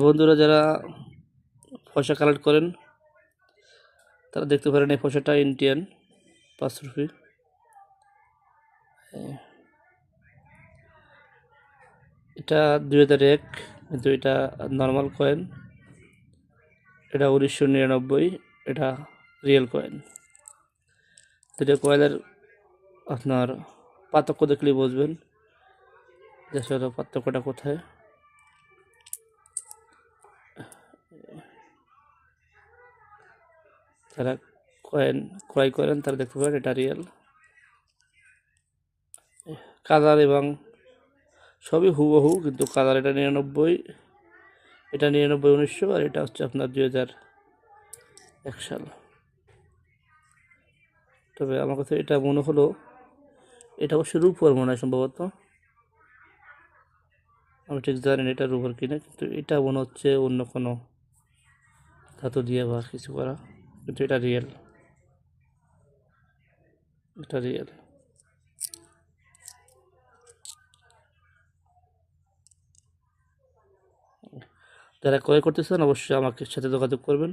বন্ধুরা যারা পয়সা কালেক্ট করেন তারা দেখতে পারেন এই পয়সাটা ইন্ডিয়ান 5 রুপি। এটা 2001, কিন্তু এটা নর্মাল কয়েন। এটা 1999, এটা রিয়েল কয়েন। দুটো কয়েনের আপনার পার্থক্য দেখলেই বুঝবেন যে আসলে পার্থক্যটা কোথায়। যারা কয়েন ক্রয় করেন তারা দেখতে পারেন এটা রিয়েল। কালার এবং সবই হুবহু, কিন্তু কালার এটা 99, এটা 99 1900, আর এটা হচ্ছে আপনার 2001 সাল। তবে আমার কাছে এটা মনে হলো, এটা অবশ্য রূপোর মনে হয় সম্ভবত, আমি ঠিক জানি না এটা রূপোর কিনা, কিন্তু এটা মনে হচ্ছে অন্য কোনো ধাতু দিয়ে বা কিছু করা, কিন্তু এটা রিয়েল, এটা রিয়েল। যারা ক্রয় করতেছেন অবশ্যই আমাকে সাথে যোগাযোগ করবেন।